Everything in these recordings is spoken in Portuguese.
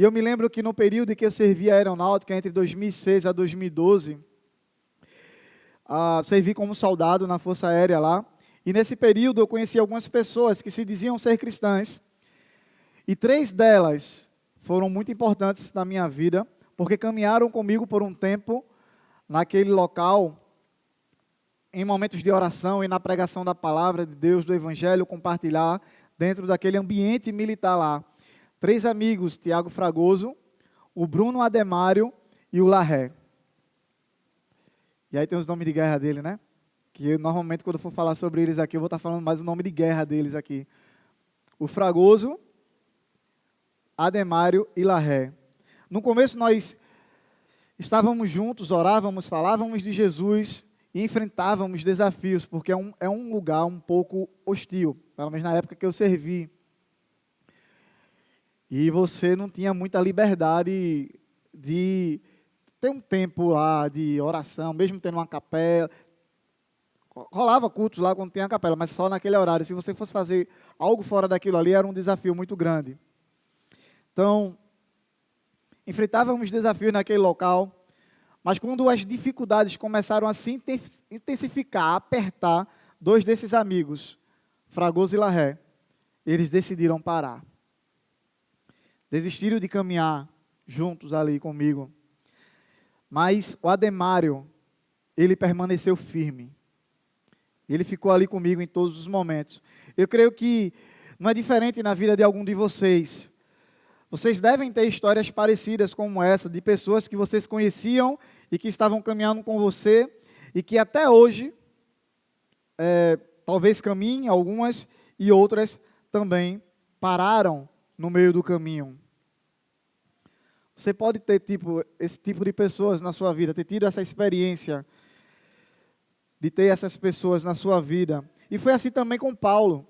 E eu me lembro que no período em que eu servi a aeronáutica, entre 2006 a 2012, servi como soldado na Força Aérea lá. E nesse período eu conheci algumas pessoas que se diziam ser cristãs. E 3 delas foram muito importantes na minha vida, porque caminharam comigo por um tempo naquele local, em momentos de oração e na pregação da palavra de Deus, do Evangelho, compartilhar dentro daquele ambiente militar lá. 3 amigos, Tiago Fragoso, o Bruno Ademário e o Larré. E aí tem os nomes de guerra dele, né? Que eu, normalmente quando eu for falar sobre eles aqui, eu vou estar falando mais o nome de guerra deles aqui. O Fragoso, Ademário e Larré. No começo nós estávamos juntos, orávamos, falávamos de Jesus e enfrentávamos desafios, porque é um lugar um pouco hostil, pelo menos na época que eu servi. E você não tinha muita liberdade de ter um tempo lá de oração, mesmo tendo uma capela. Rolava cultos lá quando tinha a capela, mas só naquele horário. Se você fosse fazer algo fora daquilo ali, era um desafio muito grande. Então, enfrentávamos desafios naquele local, mas quando as dificuldades começaram a se intensificar, a apertar, 2 desses amigos, Fragoso e Larré, eles decidiram parar. Desistiram de caminhar juntos ali comigo. Mas o Ademário, ele permaneceu firme. Ele ficou ali comigo em todos os momentos. Eu creio que não é diferente na vida de algum de vocês. Vocês devem ter histórias parecidas como essa, de pessoas que vocês conheciam e que estavam caminhando com você e que até hoje, talvez caminhem algumas e outras também pararam no meio do caminho. Você pode ter esse tipo de pessoas na sua vida, ter tido essa experiência de ter essas pessoas na sua vida. E foi assim também com Paulo.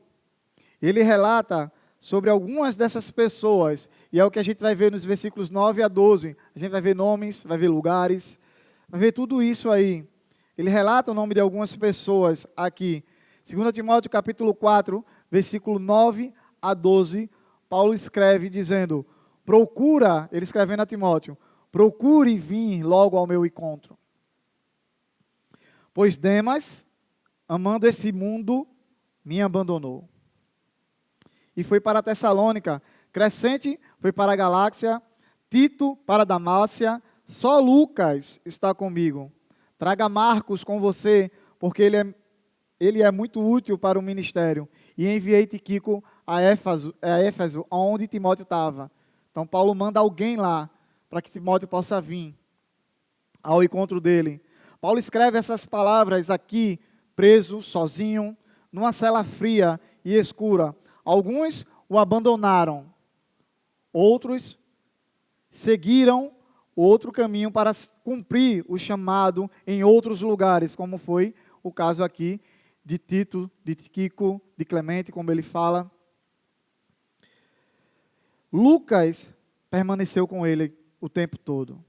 Ele relata sobre algumas dessas pessoas, e é o que a gente vai ver nos versículos 9 a 12. A gente vai ver nomes, vai ver lugares, vai ver tudo isso aí. Ele relata o nome de algumas pessoas aqui. 2 Timóteo capítulo 4, versículo 9 a 12, Paulo escreve dizendo: procura, ele escrevendo a Timóteo, procure vir logo ao meu encontro. Pois Demas, amando esse mundo, me abandonou. E foi para a Tessalônica. Crescente foi para a Galáxia. Tito para a Damácia. Só Lucas está comigo. Traga Marcos com você, porque ele é muito útil para o ministério. E enviei Tíquico a Éfeso, onde Timóteo estava. Então Paulo manda alguém lá, para que Timóteo possa vir ao encontro dele. Paulo escreve essas palavras aqui, preso, sozinho, numa cela fria e escura. Alguns o abandonaram, outros seguiram outro caminho para cumprir o chamado em outros lugares, como foi o caso aqui de Tito, de Tíquico, de Clemente, como ele fala. Lucas permaneceu com ele o tempo todo.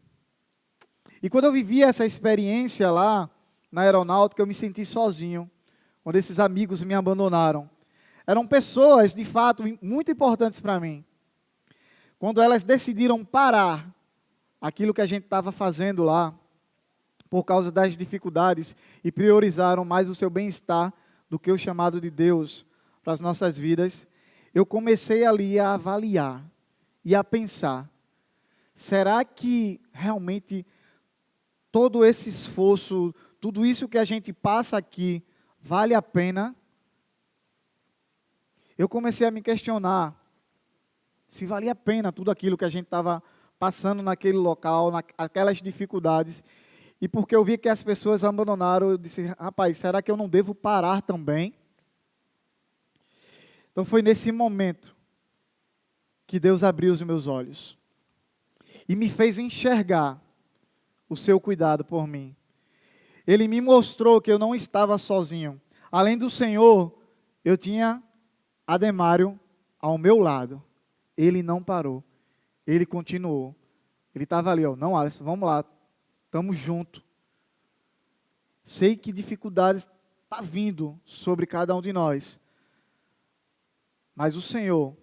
E quando eu vivi essa experiência lá na aeronáutica, eu me senti sozinho, quando esses amigos me abandonaram. Eram pessoas, de fato, muito importantes para mim. Quando elas decidiram parar aquilo que a gente estava fazendo lá, por causa das dificuldades, e priorizaram mais o seu bem-estar do que o chamado de Deus para as nossas vidas, eu comecei ali a avaliar e a pensar: será que realmente todo esse esforço, tudo isso que a gente passa aqui, vale a pena? Eu comecei a me questionar se valia a pena tudo aquilo que a gente estava passando naquele local, aquelas dificuldades. E porque eu vi que as pessoas abandonaram, eu disse: rapaz, será que eu não devo parar também? Então foi nesse momento que Deus abriu os meus olhos e me fez enxergar o seu cuidado por mim. Ele me mostrou que eu não estava sozinho. Além do Senhor, eu tinha Ademário ao meu lado. Ele não parou. Ele continuou. Ele estava ali, ó: não, Alisson, vamos lá. Estamos juntos. Sei que dificuldades estão vindo sobre cada um de nós. Mas o Senhor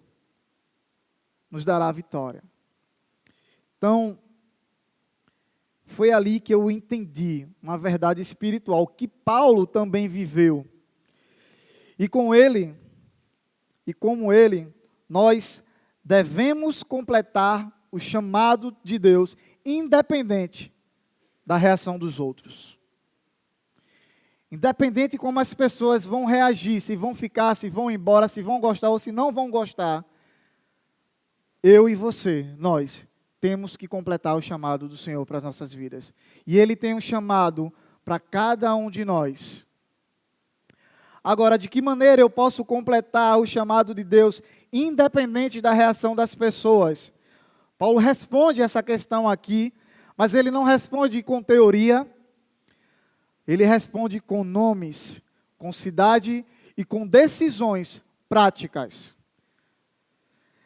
nos dará a vitória. Então, foi ali que eu entendi uma verdade espiritual que Paulo também viveu. E como ele, nós devemos completar o chamado de Deus, independente da reação dos outros. Independente de como as pessoas vão reagir, se vão ficar, se vão embora, se vão gostar ou se não vão gostar, eu e você, nós, temos que completar o chamado do Senhor para as nossas vidas. E Ele tem um chamado para cada um de nós. Agora, de que maneira eu posso completar o chamado de Deus, independente da reação das pessoas? Paulo responde essa questão aqui, mas ele não responde com teoria, ele responde com nomes, com cidade e com decisões práticas.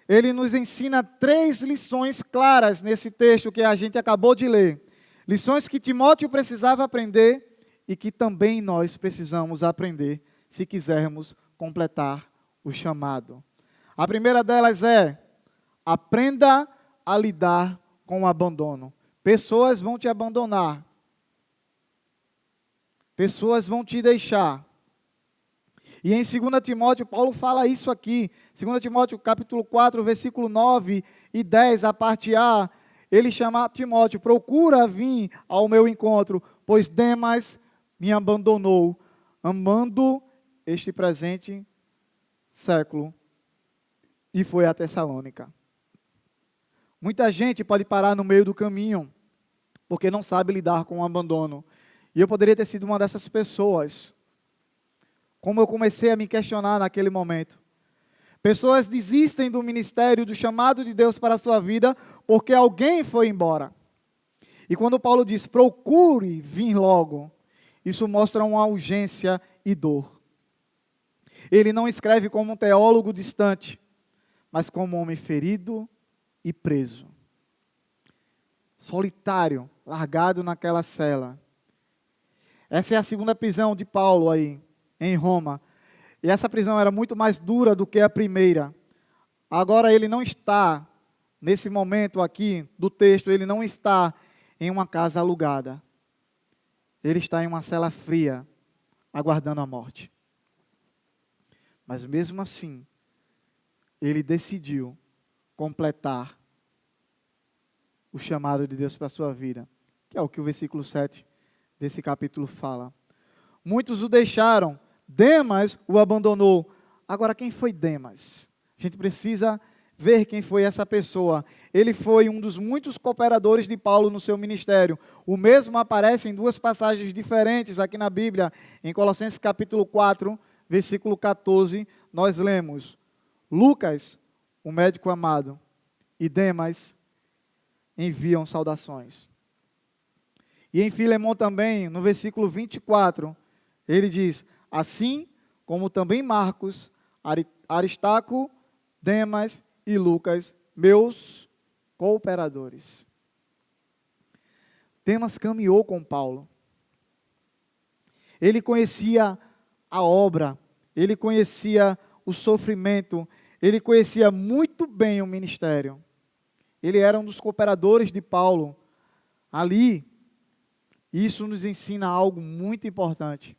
Ele nos ensina 3 lições claras nesse texto que a gente acabou de ler. Lições que Timóteo precisava aprender e que também nós precisamos aprender se quisermos completar o chamado. A primeira delas é: aprenda a lidar com o abandono. Pessoas vão te abandonar. Pessoas vão te deixar. E em 2 Timóteo, Paulo fala isso aqui. 2 Timóteo capítulo 4, versículo 9 e 10, a parte A, ele chama Timóteo: procura vir ao meu encontro, pois Demas me abandonou, amando este presente século, e foi a Tessalônica. Muita gente pode parar no meio do caminho, porque não sabe lidar com o abandono. E eu poderia ter sido uma dessas pessoas. Como eu comecei a me questionar naquele momento. Pessoas desistem do ministério, do chamado de Deus para a sua vida, porque alguém foi embora. E quando Paulo diz, procure vir logo, isso mostra uma urgência e dor. Ele não escreve como um teólogo distante, mas como um homem ferido e preso. Solitário, largado naquela cela. Essa é a segunda prisão de Paulo aí, em Roma. E essa prisão era muito mais dura do que a primeira. Agora ele não está, nesse momento aqui do texto, ele não está em uma casa alugada. Ele está em uma cela fria, aguardando a morte. Mas mesmo assim, ele decidiu completar o chamado de Deus para a sua vida, que é o que o versículo 7 desse capítulo fala. Muitos o deixaram, Demas o abandonou. Agora, quem foi Demas? A gente precisa ver quem foi essa pessoa. Ele foi um dos muitos cooperadores de Paulo no seu ministério. O mesmo aparece em 2 passagens diferentes aqui na Bíblia. Em Colossenses capítulo 4, versículo 14, nós lemos: Lucas, o médico amado, e Demas enviam saudações. E em Filemão também, no versículo 24, ele diz: assim como também Marcos, Aristarco, Demas e Lucas, meus cooperadores. Demas caminhou com Paulo. Ele conhecia a obra, ele conhecia o sofrimento, ele conhecia muito bem o ministério. Ele era um dos cooperadores de Paulo. Ali, isso nos ensina algo muito importante.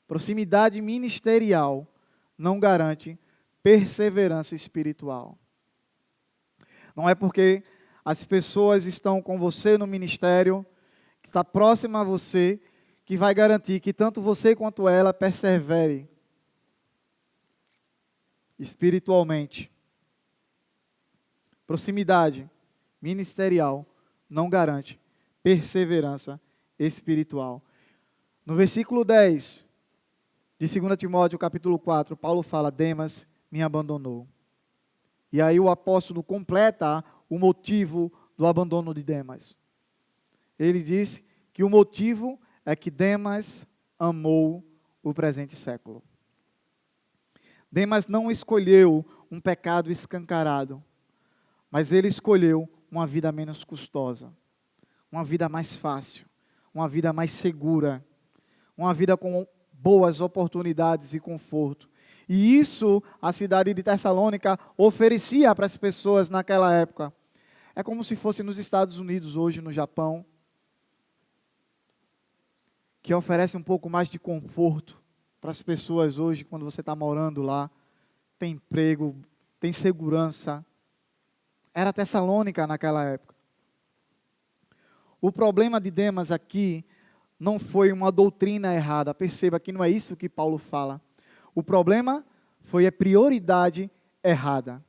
Proximidade ministerial não garante perseverança espiritual. Não é porque as pessoas estão com você no ministério, que está próxima a você, que vai garantir que tanto você quanto ela persevere espiritualmente. Proximidade ministerial não garante perseverança espiritual. No versículo 10 de 2 Timóteo, capítulo 4, Paulo fala: Demas me abandonou. E aí o apóstolo completa o motivo do abandono de Demas. Ele diz que o motivo é que Demas amou o presente século. Demas não escolheu um pecado escancarado, mas ele escolheu uma vida menos custosa, uma vida mais fácil, uma vida mais segura, uma vida com boas oportunidades e conforto. E isso a cidade de Tessalônica oferecia para as pessoas naquela época. É como se fosse nos Estados Unidos hoje, no Japão, que oferece um pouco mais de conforto para as pessoas hoje, quando você está morando lá, tem emprego, tem segurança. Era Tessalônica naquela época. O problema de Demas aqui não foi uma doutrina errada. Perceba que não é isso que Paulo fala. O problema foi a prioridade errada.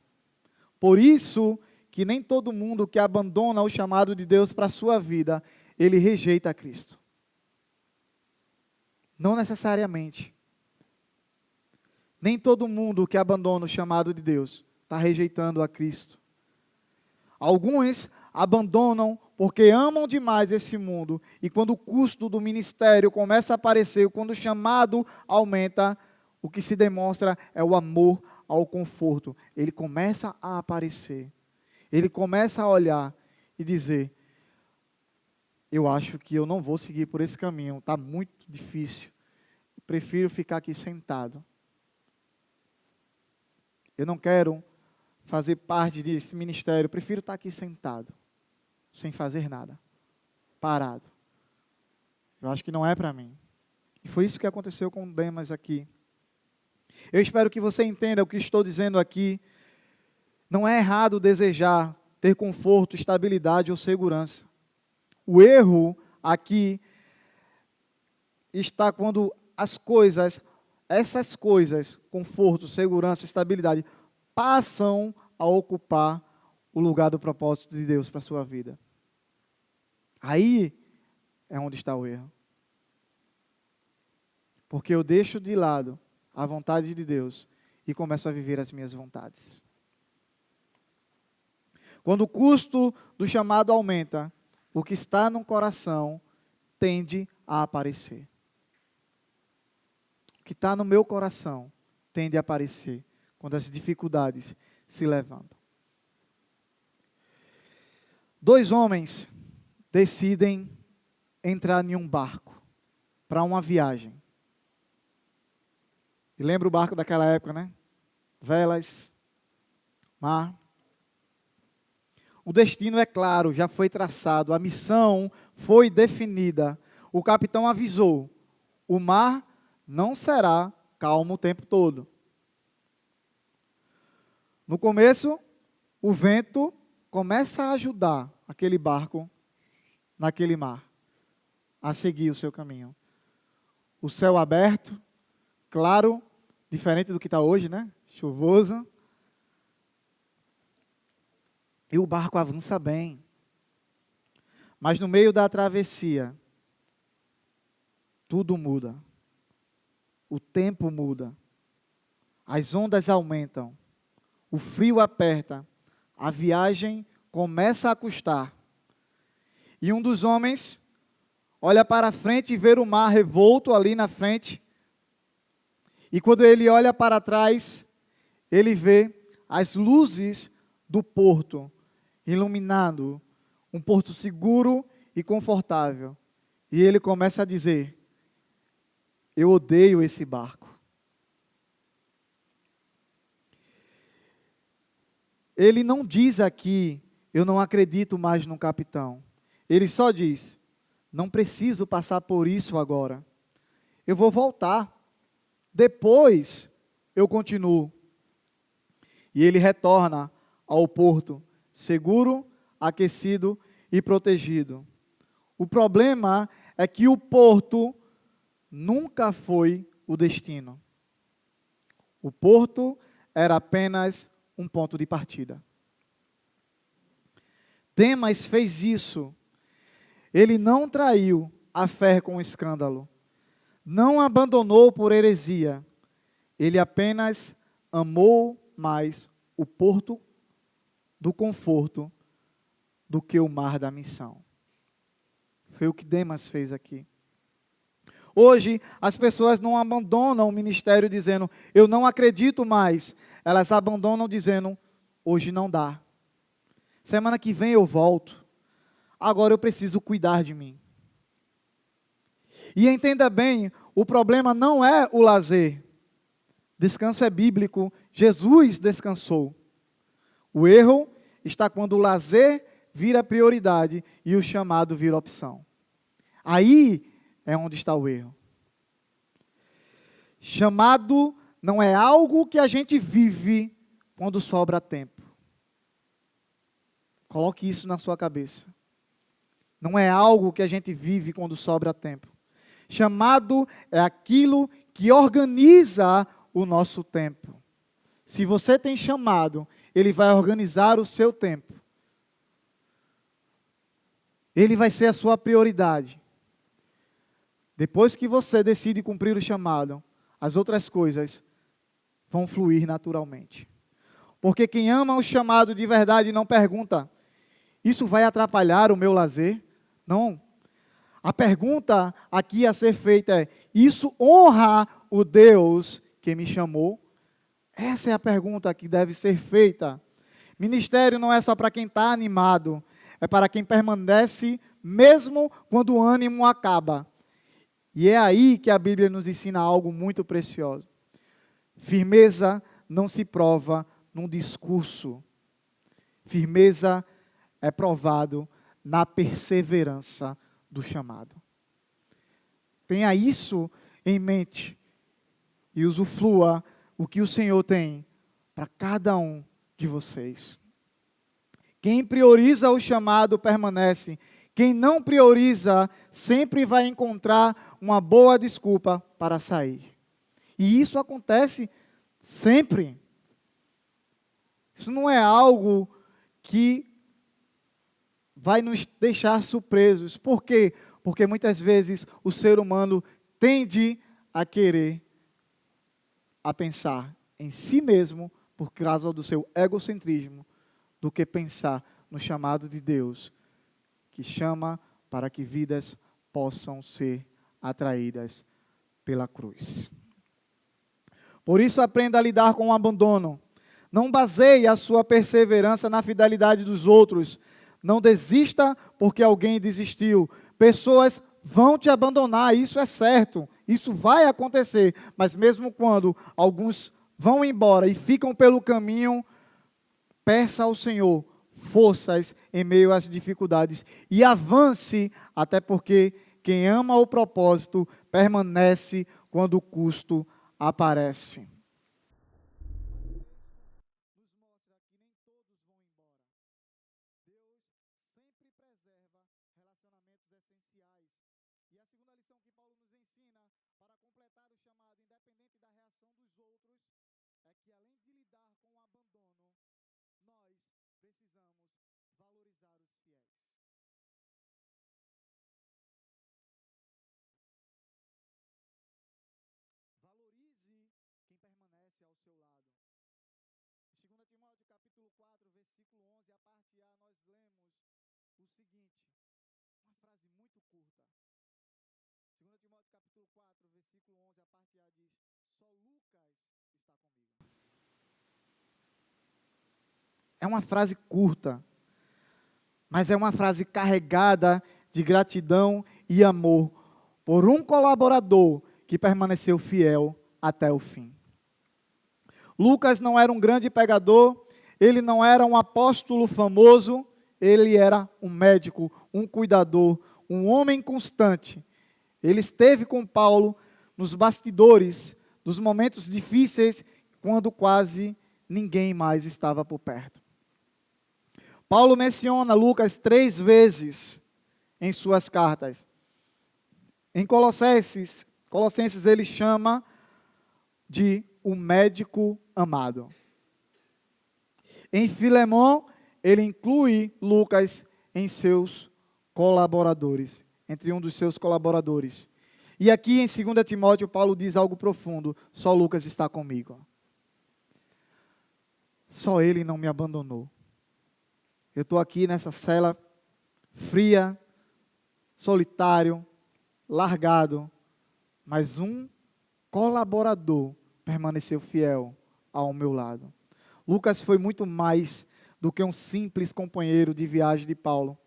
Por isso que nem todo mundo que abandona o chamado de Deus para a sua vida, ele rejeita a Cristo. Não necessariamente. Nem todo mundo que abandona o chamado de Deus está rejeitando a Cristo. Alguns abandonam porque amam demais esse mundo, e quando o custo do ministério começa a aparecer, quando o chamado aumenta, o que se demonstra é o amor ao conforto. Ele começa a aparecer. Ele começa a olhar e dizer: eu acho que eu não vou seguir por esse caminho, está muito difícil. Eu prefiro ficar aqui sentado. Eu não quero fazer parte desse ministério, eu prefiro estar aqui sentado, sem fazer nada, parado. Eu acho que não é para mim. E foi isso que aconteceu com Demas aqui. Eu espero que você entenda o que estou dizendo aqui. Não é errado desejar ter conforto, estabilidade ou segurança. O erro aqui está quando essas coisas, conforto, segurança, estabilidade, passam a ocupar o lugar do propósito de Deus para a sua vida. Aí é onde está o erro. Porque eu deixo de lado a vontade de Deus e começo a viver as minhas vontades. Quando o custo do chamado aumenta, o que está no coração tende a aparecer. O que está no meu coração tende a aparecer quando as dificuldades se levantam. 2 homens decidem entrar em um barco para uma viagem. E lembra o barco daquela época, né? Velas, mar. O destino é claro, já foi traçado, a missão foi definida. O capitão avisou: o mar não será calmo o tempo todo. No começo, o vento começa a ajudar aquele barco naquele mar a seguir o seu caminho. O céu aberto, claro, diferente do que está hoje, né? Chuvoso. E o barco avança bem. Mas no meio da travessia, tudo muda. O tempo muda. As ondas aumentam. O frio aperta. A viagem começa a custar. E um dos homens olha para frente e vê o mar revolto ali na frente. E quando ele olha para trás, ele vê as luzes do porto iluminando, um porto seguro e confortável. E ele começa a dizer: eu odeio esse barco. Ele não diz aqui: eu não acredito mais no capitão. Ele só diz: não preciso passar por isso agora. Eu vou voltar. Depois eu continuo. E ele retorna ao porto, seguro, aquecido e protegido. O problema é que o porto nunca foi o destino. O porto era apenas um ponto de partida. Demas fez isso. Ele não traiu a fé com escândalo. Não abandonou por heresia. Ele apenas amou mais o porto do conforto do que o mar da missão. Foi o que Demas fez aqui. Hoje, as pessoas não abandonam o ministério dizendo: eu não acredito mais. Elas abandonam dizendo: hoje não dá. Semana que vem eu volto. Agora eu preciso cuidar de mim. E entenda bem, o problema não é o lazer. Descanso é bíblico. Jesus descansou. O erro está quando o lazer vira prioridade e o chamado vira opção. Aí é onde está o erro. Chamado não é algo que a gente vive quando sobra tempo. Coloque isso na sua cabeça. Não é algo que a gente vive quando sobra tempo. Chamado é aquilo que organiza o nosso tempo. Se você tem chamado, ele vai organizar o seu tempo. Ele vai ser a sua prioridade. Depois que você decide cumprir o chamado, as outras coisas vão fluir naturalmente. Porque quem ama o chamado de verdade não pergunta: isso vai atrapalhar o meu lazer? Não. A pergunta aqui a ser feita é: isso honra o Deus que me chamou? Essa é a pergunta que deve ser feita. Ministério não é só para quem está animado, é para quem permanece mesmo quando o ânimo acaba. E é aí que a Bíblia nos ensina algo muito precioso. Firmeza não se prova num discurso. Firmeza é provado na perseverança do chamado. Tenha isso em mente e usufrua o que o Senhor tem para cada um de vocês. Quem prioriza o chamado permanece. Quem não prioriza sempre vai encontrar uma boa desculpa para sair. E isso acontece sempre. Isso não é algo que vai nos deixar surpresos. Por quê? Porque muitas vezes o ser humano tende a querer, a pensar em si mesmo, por causa do seu egocentrismo, do que pensar no chamado de Deus, que chama para que vidas possam ser atraídas pela cruz. Por isso, aprenda a lidar com o abandono. Não baseie a sua perseverança na fidelidade dos outros. Não desista porque alguém desistiu. Pessoas vão te abandonar, isso é certo. Isso vai acontecer. Mas mesmo quando alguns vão embora e ficam pelo caminho, peça ao Senhor forças em meio às dificuldades e avance, até porque quem ama o propósito permanece quando o custo aparece. É uma frase curta, mas é uma frase carregada de gratidão e amor por um colaborador que permaneceu fiel até o fim. Lucas não era um grande pregador, ele não era um apóstolo famoso, ele era um médico, um cuidador, um homem constante. Ele esteve com Paulo nos bastidores dos momentos difíceis, quando quase ninguém mais estava por perto. Paulo menciona Lucas 3 vezes em suas cartas. Em Colossenses ele chama de o médico amado. Em Filemão, ele inclui Lucas em seus colaboradores, entre um dos seus colaboradores. E aqui em 2 Timóteo, Paulo diz algo profundo: só Lucas está comigo. Só ele não me abandonou. Eu estou aqui nessa cela fria, solitário, largado, mas um colaborador permaneceu fiel ao meu lado. Lucas foi muito mais do que um simples companheiro de viagem de Paulo.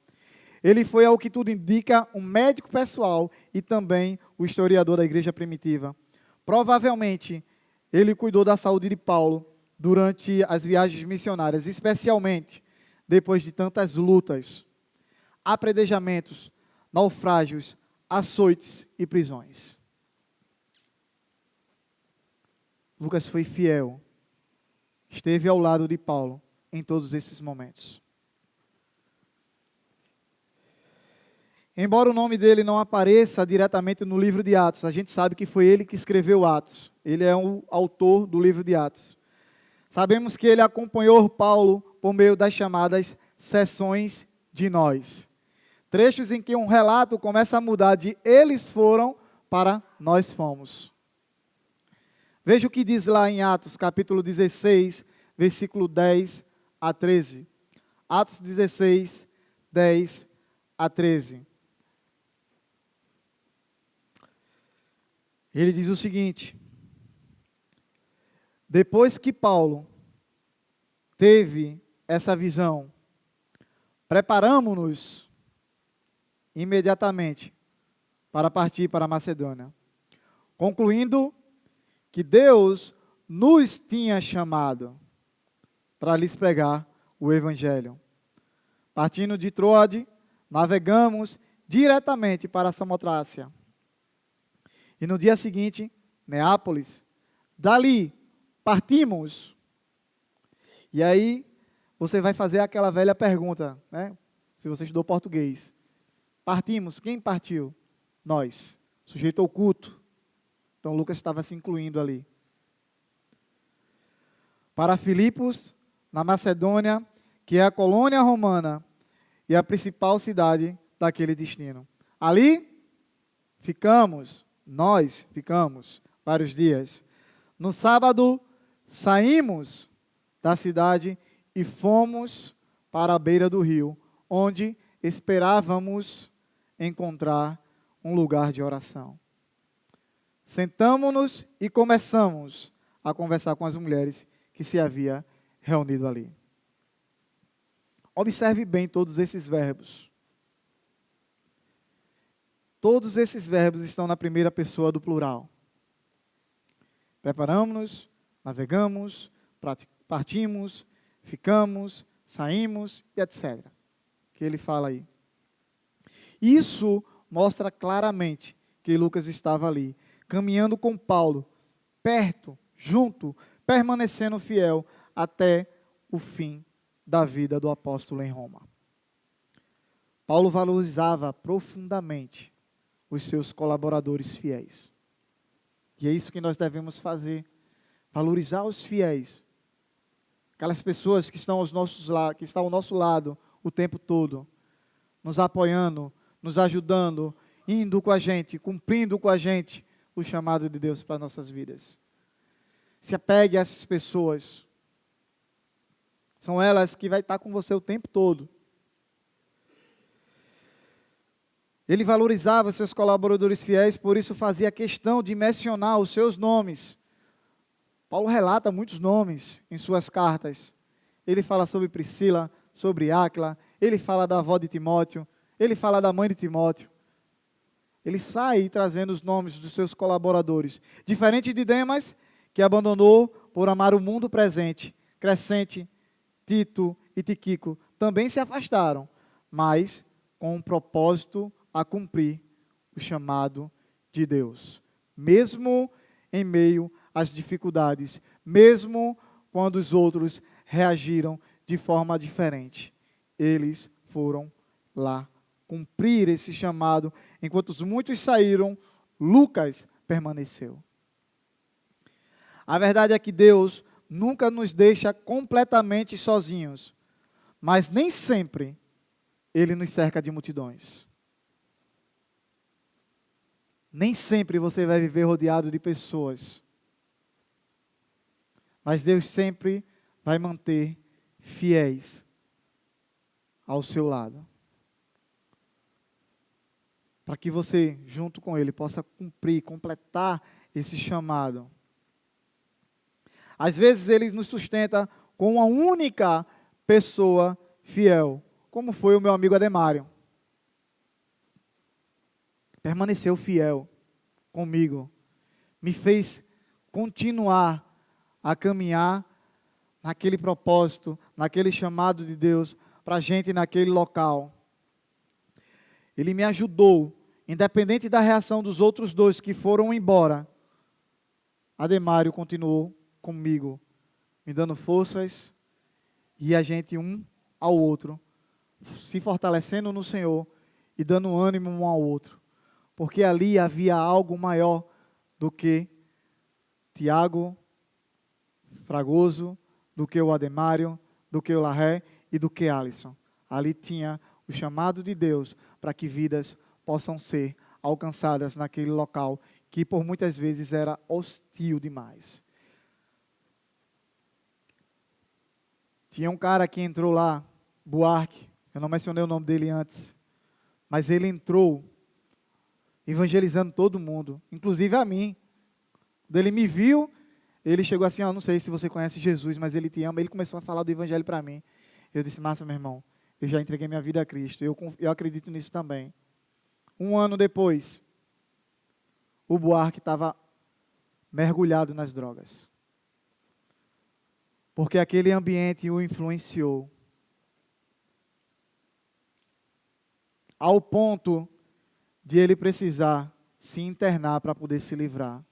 Ele foi, ao que tudo indica, um médico pessoal e também o historiador da igreja primitiva. Provavelmente, ele cuidou da saúde de Paulo durante as viagens missionárias, especialmente depois de tantas lutas, apredejamentos, naufrágios, açoites e prisões. Lucas foi fiel, esteve ao lado de Paulo em todos esses momentos. Embora o nome dele não apareça diretamente no livro de Atos, a gente sabe que foi ele que escreveu Atos. Ele é o autor do livro de Atos. Sabemos que ele acompanhou Paulo por meio das chamadas sessões de nós. Trechos em que um relato começa a mudar de eles foram para nós fomos. Veja o que diz lá em Atos, capítulo 16, versículo 10 a 13. Atos 16, 10 a 13. Ele diz o seguinte: depois que Paulo teve essa visão, preparamo-nos imediatamente para partir para a Macedônia, concluindo que Deus nos tinha chamado para lhes pregar o Evangelho. Partindo de Troade, navegamos diretamente para Samotrácia. E no dia seguinte, Neápolis. Dali, partimos. E aí, você vai fazer aquela velha pergunta, né? Se você estudou português. Partimos, quem partiu? Nós, sujeito oculto. Então, Lucas estava se incluindo ali. Para Filipos, na Macedônia, que é a colônia romana e a principal cidade daquele destino. Ali, nós ficamos vários dias. No sábado, saímos da cidade e fomos para a beira do rio, onde esperávamos encontrar um lugar de oração. Sentamo-nos e começamos a conversar com as mulheres que se havia reunido ali. Observe bem todos esses verbos. Todos esses verbos estão na primeira pessoa do plural. Preparamos-nos, navegamos, partimos, ficamos, saímos e etc. Que ele fala aí. Isso mostra claramente que Lucas estava ali, caminhando com Paulo, perto, junto, permanecendo fiel até o fim da vida do apóstolo em Roma. Paulo valorizava profundamente os seus colaboradores fiéis. E é isso que nós devemos fazer, valorizar os fiéis. Aquelas pessoas que estão ao nosso lado o tempo todo, nos apoiando, nos ajudando, indo com a gente, cumprindo com a gente o chamado de Deus para nossas vidas. Se apegue a essas pessoas. São elas que vai estar com você o tempo todo. Ele valorizava seus colaboradores fiéis, por isso fazia questão de mencionar os seus nomes. Paulo relata muitos nomes em suas cartas. Ele fala sobre Priscila, sobre Áquila, ele fala da avó de Timóteo, ele fala da mãe de Timóteo. Ele sai trazendo os nomes dos seus colaboradores. Diferente de Demas, que abandonou por amar o mundo presente. Crescente, Tito e Tiquico também se afastaram, mas com um propósito a cumprir o chamado de Deus. Mesmo em meio às dificuldades, mesmo quando os outros reagiram de forma diferente, eles foram lá cumprir esse chamado. Enquanto os muitos saíram, Lucas permaneceu. A verdade é que Deus nunca nos deixa completamente sozinhos, mas nem sempre Ele nos cerca de multidões. Nem sempre você vai viver rodeado de pessoas, mas Deus sempre vai manter fiéis ao seu lado, para que você, junto com Ele, possa cumprir, completar esse chamado. Às vezes Ele nos sustenta com uma única pessoa fiel, como foi o meu amigo Ademário. Permaneceu fiel comigo, me fez continuar a caminhar naquele propósito, naquele chamado de Deus, para a gente naquele local. Ele me ajudou, independente da reação dos outros dois que foram embora. Ademário continuou comigo, me dando forças, e a gente um ao outro, se fortalecendo no Senhor e dando ânimo um ao outro. Porque ali havia algo maior do que Tiago, Fragoso, do que o Ademário, do que o Larré e do que Alisson. Ali tinha o chamado de Deus para que vidas possam ser alcançadas naquele local que por muitas vezes era hostil demais. Tinha um cara que entrou lá, Buarque, eu não mencionei o nome dele antes, mas ele entrou evangelizando todo mundo, inclusive a mim. Quando ele me viu, ele chegou assim, não sei se você conhece Jesus, mas ele te ama. Ele começou a falar do evangelho para mim. Eu disse, massa, meu irmão, eu já entreguei minha vida a Cristo, eu acredito nisso também. Um ano depois, o Buarque estava mergulhado nas drogas. Porque aquele ambiente o influenciou. Ao ponto de ele precisar se internar para poder se livrar.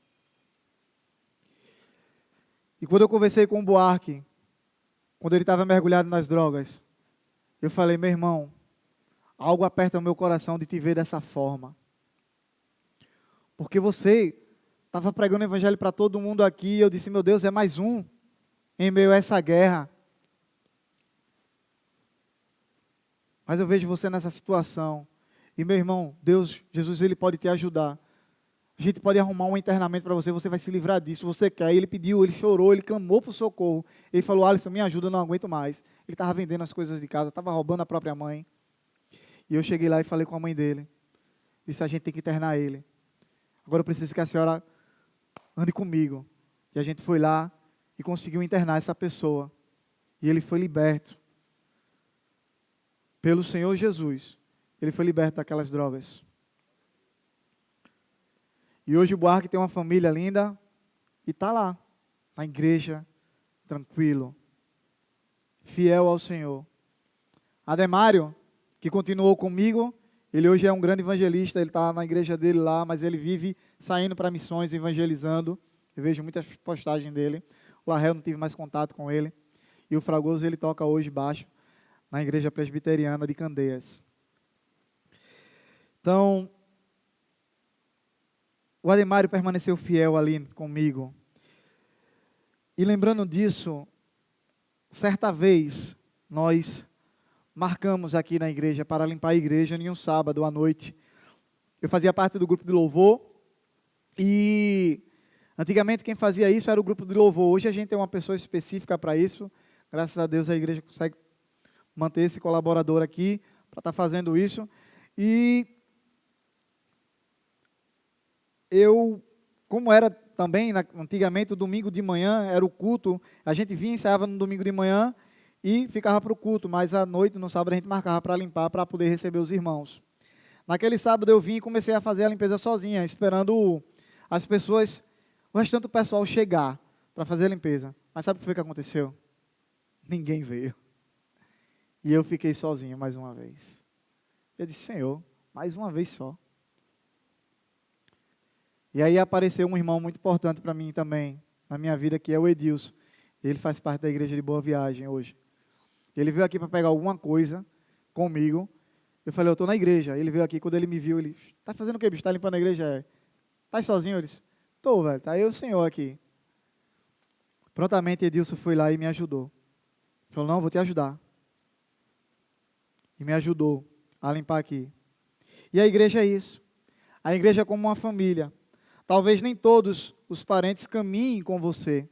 E quando eu conversei com o Buarque, quando ele estava mergulhado nas drogas, eu falei, meu irmão, algo aperta o meu coração de te ver dessa forma. Porque você estava pregando o evangelho para todo mundo aqui, e eu disse, meu Deus, é mais um em meio a essa guerra. Mas eu vejo você nessa situação. E meu irmão, Deus, Jesus, Ele pode te ajudar. A gente pode arrumar um internamento para você, você vai se livrar disso, você quer. Ele pediu, ele chorou, ele clamou por socorro. Ele falou, Alisson, me ajuda, eu não aguento mais. Ele estava vendendo as coisas de casa, estava roubando a própria mãe. E eu cheguei lá e falei com a mãe dele. Disse, a gente tem que internar ele. Agora eu preciso que a senhora ande comigo. E a gente foi lá e conseguiu internar essa pessoa. E ele foi liberto. Pelo Senhor Jesus. Ele foi liberto daquelas drogas. E hoje o Buarque tem uma família linda e está lá, na igreja, tranquilo, fiel ao Senhor. Ademário, que continuou comigo, ele hoje é um grande evangelista, ele está na igreja dele lá, mas ele vive saindo para missões, evangelizando. Eu vejo muitas postagens dele. O Arrel não tive mais contato com ele. E o Fragoso, ele toca hoje baixo na igreja presbiteriana de Candeias. Então, o Ademário permaneceu fiel ali comigo. E lembrando disso, certa vez nós marcamos aqui na igreja para limpar a igreja em um sábado à noite. Eu fazia parte do grupo de louvor e antigamente quem fazia isso era o grupo de louvor. Hoje a gente tem uma pessoa específica para isso. Graças a Deus a igreja consegue manter esse colaborador aqui para estar fazendo isso. E eu, como era também, antigamente, o domingo de manhã era o culto, a gente vinha e ensaiava no domingo de manhã e ficava para o culto, mas à noite, no sábado, a gente marcava para limpar, para poder receber os irmãos. Naquele sábado eu vim e comecei a fazer a limpeza sozinha, esperando as pessoas, o restante do pessoal chegar para fazer a limpeza. Mas sabe o que foi que aconteceu? Ninguém veio. E eu fiquei sozinho mais uma vez. Eu disse, Senhor, mais uma vez só. E aí apareceu um irmão muito importante para mim também, na minha vida, que é o Edilson. Ele faz parte da igreja de Boa Viagem hoje. Ele veio aqui para pegar alguma coisa comigo. Eu falei, eu estou na igreja. Ele veio aqui, quando ele me viu, ele, tá fazendo o quê, bicho? Está limpando a igreja? É. Tá sozinho? Eu disse, estou, velho. Tá aí o Senhor aqui. Prontamente, Edilson foi lá e me ajudou. Ele falou, não, vou te ajudar. E me ajudou a limpar aqui. E a igreja é isso. A igreja é como uma família. Talvez nem todos os parentes caminhem com você,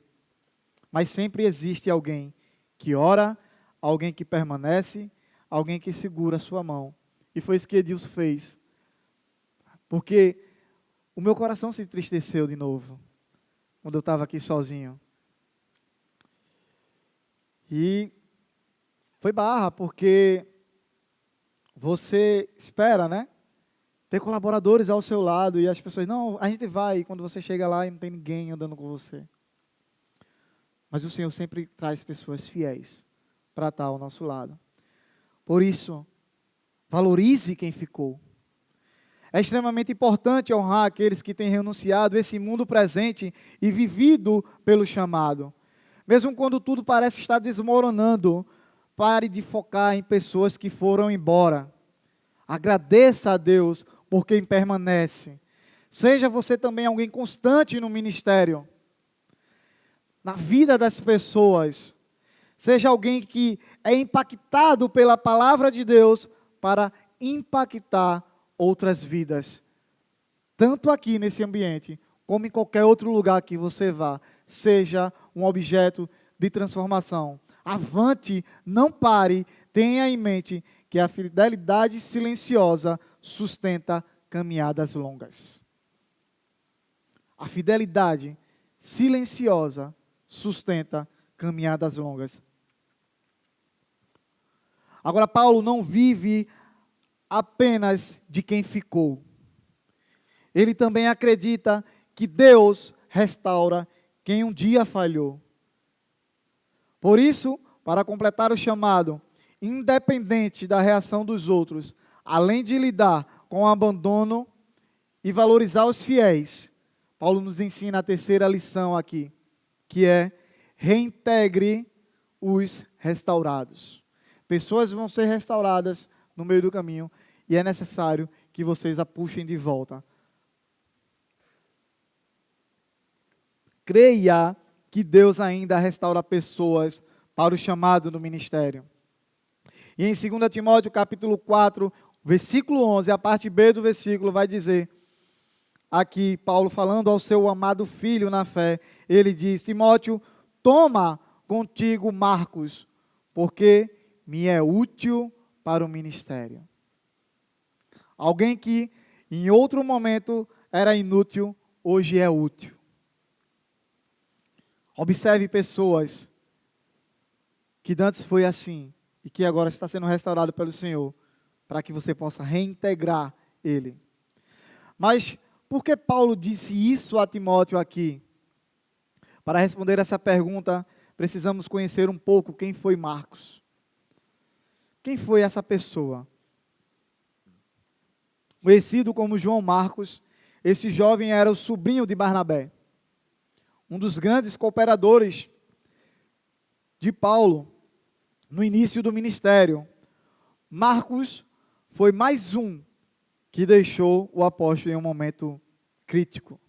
mas sempre existe alguém que ora, alguém que permanece, alguém que segura a sua mão. E foi isso que Edilson fez. Porque o meu coração se entristeceu de novo, quando eu estava aqui sozinho. E foi barra, porque você espera, né? Ter colaboradores ao seu lado e as pessoas, não, a gente vai, e quando você chega lá e não tem ninguém andando com você. Mas o Senhor sempre traz pessoas fiéis para estar ao nosso lado. Por isso, valorize quem ficou. É extremamente importante honrar aqueles que têm renunciado a esse mundo presente e vivido pelo chamado. Mesmo quando tudo parece estar desmoronando, pare de focar em pessoas que foram embora. Agradeça a Deus por quem permanece. Seja você também alguém constante no ministério, na vida das pessoas. Seja alguém que é impactado pela palavra de Deus para impactar outras vidas. Tanto aqui nesse ambiente, como em qualquer outro lugar que você vá. Seja um objeto de transformação. Avante, não pare, tenha em mente que a fidelidade silenciosa sustenta caminhadas longas. A fidelidade silenciosa sustenta caminhadas longas. Agora, Paulo não vive apenas de quem ficou. Ele também acredita que Deus restaura quem um dia falhou. Por isso, para completar o chamado, independente da reação dos outros, além de lidar com o abandono e valorizar os fiéis, Paulo nos ensina a terceira lição aqui, que é: reintegre os restaurados. Pessoas vão ser restauradas no meio do caminho e é necessário que vocês a puxem de volta. Creia que Deus ainda restaura pessoas para o chamado do ministério. E em 2 Timóteo capítulo 4, versículo 11, a parte B do versículo vai dizer, aqui Paulo falando ao seu amado filho na fé, ele diz: Timóteo, toma contigo Marcos, porque me é útil para o ministério. Alguém que em outro momento era inútil, hoje é útil. Observe pessoas que antes foi assim e que agora está sendo restaurado pelo Senhor, para que você possa reintegrar ele. Mas por que Paulo disse isso a Timóteo aqui? Para responder essa pergunta, precisamos conhecer um pouco quem foi Marcos. Quem foi essa pessoa? Conhecido como João Marcos, esse jovem era o sobrinho de Barnabé, um dos grandes cooperadores de Paulo no início do ministério. Marcos foi mais um que deixou o apóstolo em um momento crítico.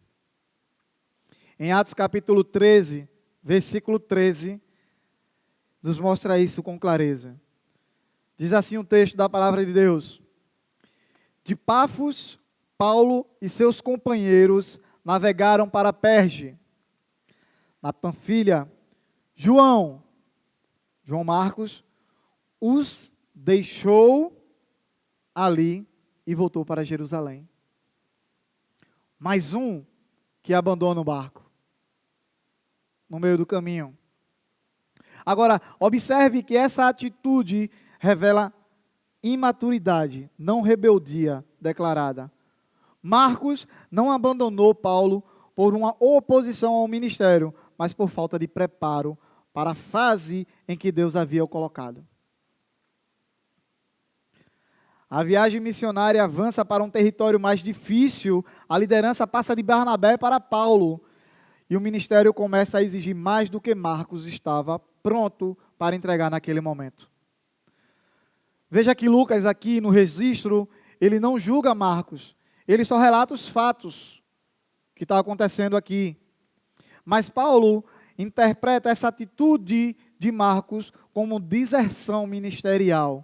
Em Atos capítulo 13, versículo 13, nos mostra isso com clareza. Diz assim o texto da palavra de Deus: de Pafos, Paulo e seus companheiros navegaram para Perge. Na Panfilha, João Marcos, os deixou ali e voltou para Jerusalém. Mais um que abandona o barco no meio do caminho. Agora, observe que essa atitude revela imaturidade, não rebeldia declarada. Marcos não abandonou Paulo por uma oposição ao ministério, mas por falta de preparo para a fase em que Deus havia o colocado. A viagem missionária avança para um território mais difícil, a liderança passa de Barnabé para Paulo, e o ministério começa a exigir mais do que Marcos estava pronto para entregar naquele momento. Veja que Lucas aqui no registro, ele não julga Marcos, ele só relata os fatos que está acontecendo aqui. Mas Paulo interpreta essa atitude de Marcos como deserção ministerial.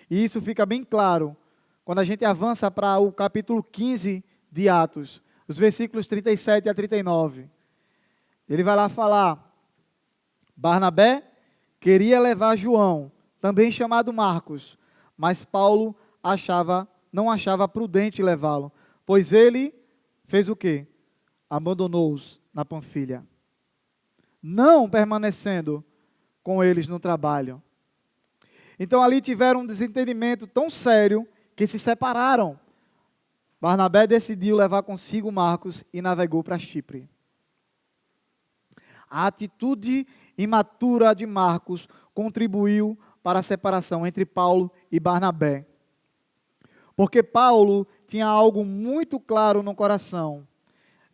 E isso fica bem claro quando a gente avança para o capítulo 15 de Atos, os versículos 37 a 39. Ele vai lá falar: Barnabé queria levar João, também chamado Marcos, mas Paulo não achava prudente levá-lo, pois ele fez o quê? Abandonou-os na Panfilha, não permanecendo com eles no trabalho. Então ali tiveram um desentendimento tão sério que se separaram. Barnabé decidiu levar consigo Marcos e navegou para Chipre. A atitude imatura de Marcos contribuiu para a separação entre Paulo e Barnabé. Porque Paulo tinha algo muito claro no coração.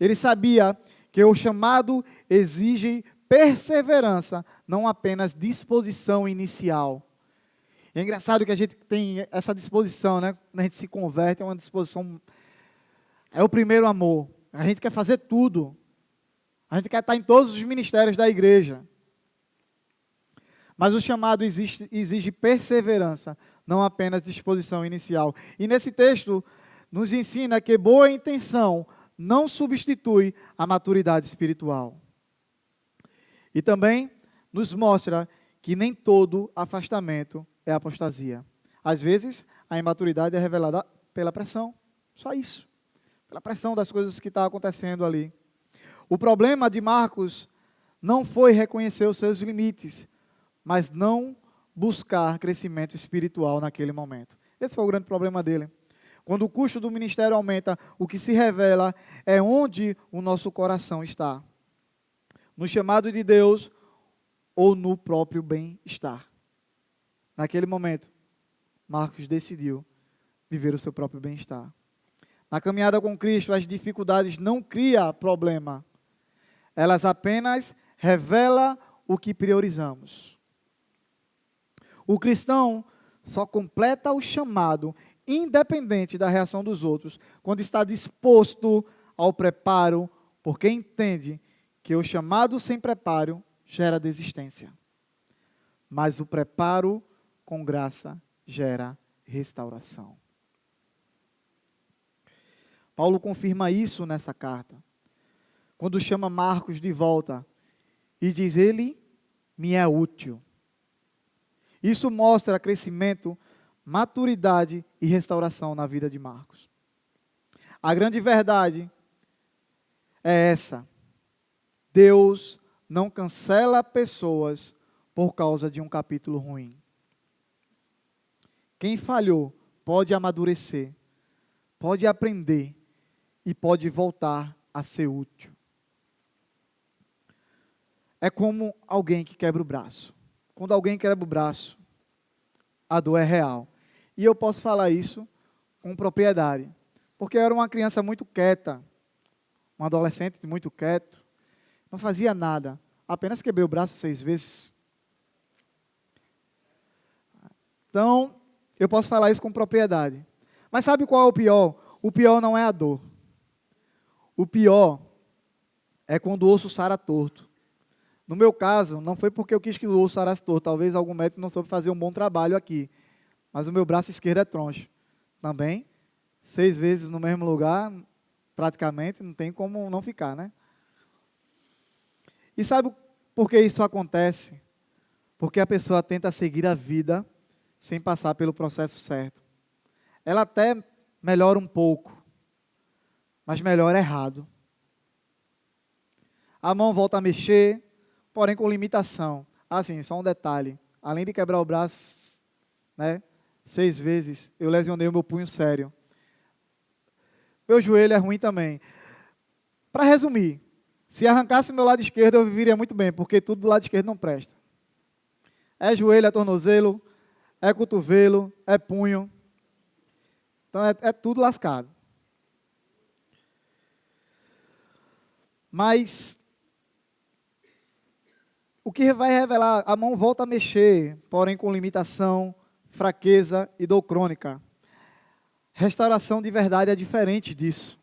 Ele sabia que o chamado exige perseverança, não apenas disposição inicial. É engraçado que a gente tem essa disposição, né? Quando a gente se converte, é uma disposição, é o primeiro amor. A gente quer fazer tudo. A gente quer estar em todos os ministérios da igreja. Mas o chamado exige perseverança, não apenas disposição inicial. E nesse texto, nos ensina que boa intenção não substitui a maturidade espiritual. E também nos mostra que nem todo afastamento é apostasia. Às vezes, a imaturidade é revelada pela pressão. Só isso. Pela pressão das coisas que estão acontecendo ali. O problema de Marcos não foi reconhecer os seus limites, mas não buscar crescimento espiritual naquele momento. Esse foi o grande problema dele. Quando o custo do ministério aumenta, o que se revela é onde o nosso coração está. No chamado de Deus ou no próprio bem-estar. Naquele momento, Marcos decidiu viver o seu próprio bem-estar. Na caminhada com Cristo, as dificuldades não criam problema. Elas apenas revelam o que priorizamos. O cristão só completa o chamado, independente da reação dos outros, quando está disposto ao preparo, porque entende que o chamado sem preparo gera desistência. Mas o preparo com graça gera restauração. Paulo confirma isso nessa carta, quando chama Marcos de volta e diz: ele me é útil. Isso mostra crescimento, maturidade e restauração na vida de Marcos. A grande verdade é essa: Deus não cancela pessoas por causa de um capítulo ruim. Quem falhou pode amadurecer, pode aprender e pode voltar a ser útil. É como alguém que quebra o braço. Quando alguém quebra o braço, a dor é real. E eu posso falar isso com propriedade, porque eu era uma criança muito quieta, um adolescente muito quieto, não fazia nada, apenas quebrei o braço 6 vezes. Então, eu posso falar isso com propriedade. Mas sabe qual é o pior? O pior não é a dor. O pior é quando o osso sara torto. No meu caso, não foi porque eu quis que o osso sarasse torto. Talvez algum médico não soube fazer um bom trabalho aqui. Mas o meu braço esquerdo é troncho. Também, 6 vezes no mesmo lugar, praticamente, não tem como não ficar, né? E sabe por que isso acontece? Porque a pessoa tenta seguir a vida sem passar pelo processo certo. Ela até melhora um pouco, mas melhora errado. A mão volta a mexer, porém com limitação. Assim, só um detalhe. Além de quebrar o braço, né, 6 vezes, eu lesionei o meu punho sério. Meu joelho é ruim também. Para resumir, se arrancasse meu lado esquerdo, eu viveria muito bem, porque tudo do lado esquerdo não presta. É joelho, é tornozelo, é cotovelo, é punho. Então é tudo lascado. Mas o que vai revelar, a mão volta a mexer, porém com limitação, fraqueza e dor crônica. Restauração de verdade é diferente disso.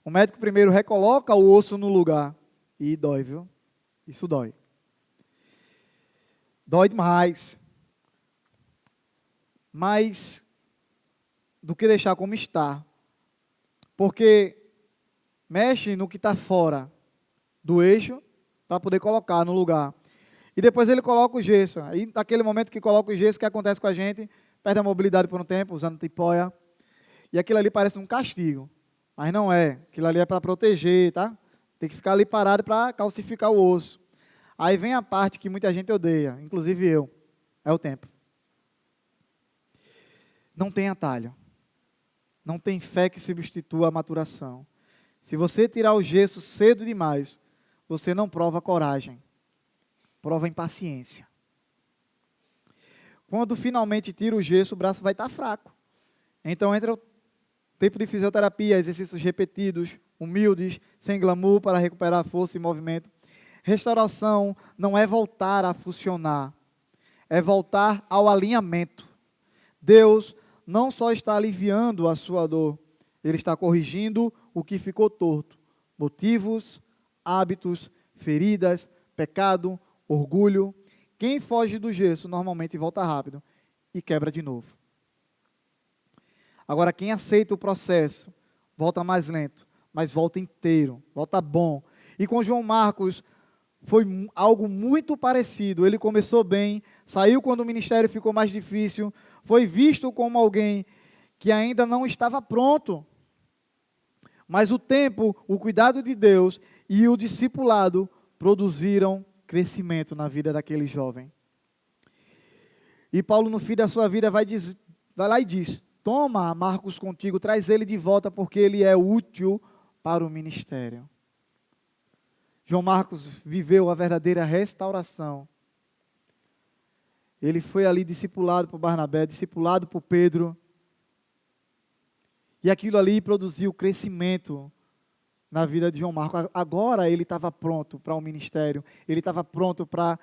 O médico primeiro recoloca o osso no lugar. E dói, viu? Isso dói. Dói demais. Mas do que deixar como está. Porque mexe no que está fora do eixo para poder colocar no lugar. E depois ele coloca o gesso. Aí, naquele momento que coloca o gesso, o que acontece com a gente? Perde a mobilidade por um tempo, usando tipoia. E aquilo ali parece um castigo. Mas não é. Aquilo ali é para proteger, tá? Tem que ficar ali parado para calcificar o osso. Aí vem a parte que muita gente odeia, inclusive eu. É o tempo. Não tem atalho. Não tem fé que substitua a maturação. Se você tirar o gesso cedo demais, você não prova coragem. Prova impaciência. quando finalmente tira o gesso, o braço vai estar fraco. Então entra o tempo de fisioterapia, exercícios repetidos, humildes, sem glamour, para recuperar força e movimento. Restauração não é voltar a funcionar, é voltar ao alinhamento. Deus não só está aliviando a sua dor, Ele está corrigindo o que ficou torto. Motivos, hábitos, feridas, pecado, orgulho. Quem foge do gesso normalmente volta rápido e quebra de novo. Agora, quem aceita o processo, volta mais lento, mas volta inteiro, volta bom. E com João Marcos, foi algo muito parecido. Ele começou bem, saiu quando o ministério ficou mais difícil, foi visto como alguém que ainda não estava pronto. Mas o tempo, o cuidado de Deus e o discipulado produziram crescimento na vida daquele jovem. E Paulo, no fim da sua vida, vai lá e diz: toma Marcos contigo, traz ele de volta, porque ele é útil para o ministério. João Marcos viveu a verdadeira restauração. Ele foi ali discipulado por Barnabé, discipulado por Pedro. E aquilo ali produziu crescimento na vida de João Marcos. Agora ele estava pronto para o ministério. Ele estava pronto para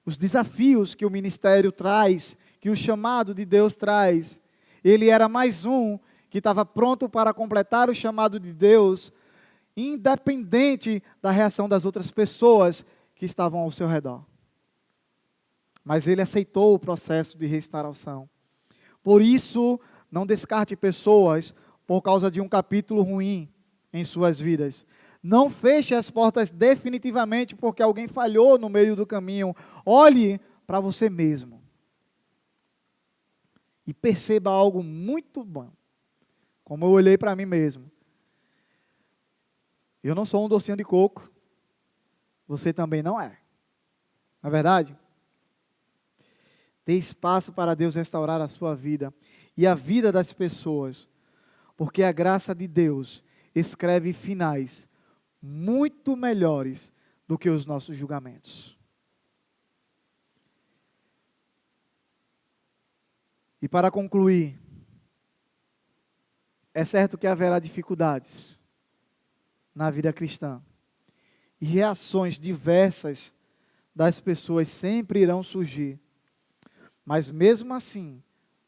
os desafios que o ministério traz, que o chamado de Deus traz. Ele era mais um que estava pronto para completar o chamado de Deus, independente da reação das outras pessoas que estavam ao seu redor. Mas ele aceitou o processo de restauração. Por isso, não descarte pessoas por causa de um capítulo ruim em suas vidas. Não feche as portas definitivamente porque alguém falhou no meio do caminho. Olhe para você mesmo. E perceba algo muito bom. Como eu olhei para mim mesmo. Eu não sou um docinho de coco. Você também não é. Não é verdade? Dê espaço para Deus restaurar a sua vida e a vida das pessoas. Porque a graça de Deus escreve finais muito melhores do que os nossos julgamentos. E para concluir, é certo que haverá dificuldades na vida cristã. E reações diversas das pessoas sempre irão surgir. Mas mesmo assim,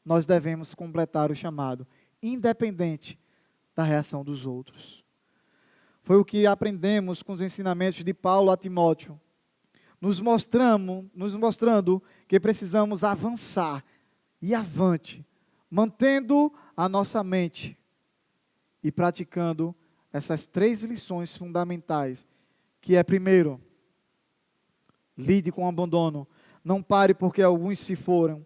nós devemos completar o chamado, independente da reação dos outros. Foi o que aprendemos com os ensinamentos de Paulo a Timóteo, nos mostrando que precisamos avançar e avante, mantendo a nossa mente e praticando essas 3 lições fundamentais, que é, primeiro, lide com o abandono, não pare porque alguns se foram.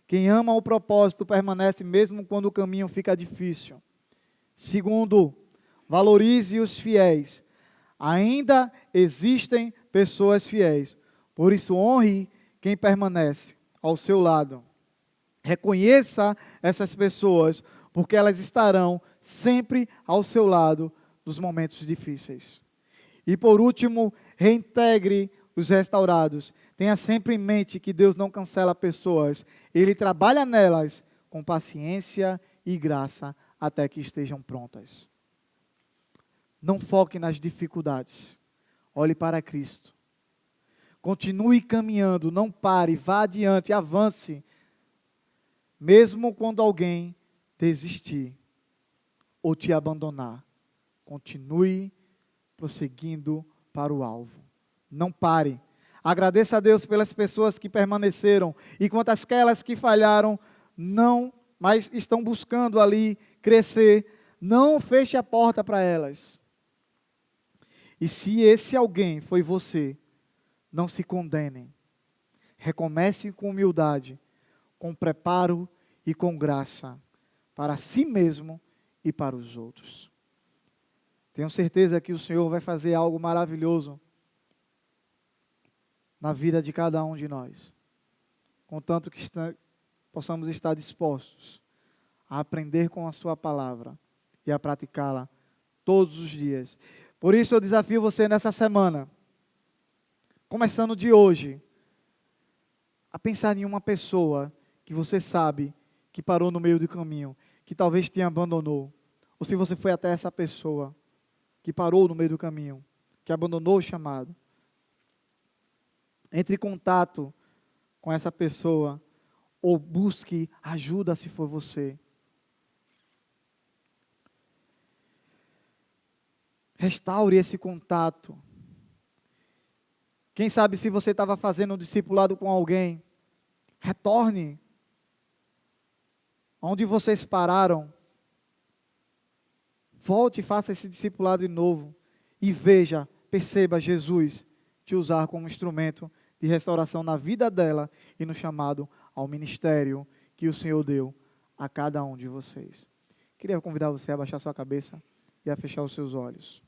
Quem ama o propósito permanece mesmo quando o caminho fica difícil. Segundo, valorize os fiéis. Ainda existem pessoas fiéis. Por isso, honre quem permanece ao seu lado. Reconheça essas pessoas, porque elas estarão sempre ao seu lado nos momentos difíceis. E por último, reintegre os restaurados. Tenha sempre em mente que Deus não cancela pessoas. Ele trabalha nelas com paciência e graça até que estejam prontas. Não foque nas dificuldades. Olhe para Cristo. Continue caminhando, não pare, vá adiante, avance. Mesmo quando alguém desistir ou te abandonar, continue prosseguindo para o alvo. Não pare. Agradeça a Deus pelas pessoas que permaneceram e quantas aquelas que falharam, não, mas estão buscando ali crescer. Não feche a porta para elas. E se esse alguém foi você, não se condenem. Recomece com humildade, com preparo e com graça, para si mesmo e para os outros. Tenho certeza que o Senhor vai fazer algo maravilhoso na vida de cada um de nós, contanto que possamos estar dispostos a aprender com a sua palavra e a praticá-la todos os dias. Por isso eu desafio você nessa semana, começando de hoje, a pensar em uma pessoa que você sabe que parou no meio do caminho, que talvez te abandonou, ou se você foi até essa pessoa que parou no meio do caminho, que abandonou o chamado, entre em contato com essa pessoa ou busque ajuda se for você. Restaure esse contato. Quem sabe se você estava fazendo um discipulado com alguém, retorne onde vocês pararam. Volte e faça esse discipulado de novo. E veja, perceba Jesus te usar como instrumento de restauração na vida dela e no chamado ao ministério que o Senhor deu a cada um de vocês. Queria convidar você a baixar sua cabeça e a fechar os seus olhos.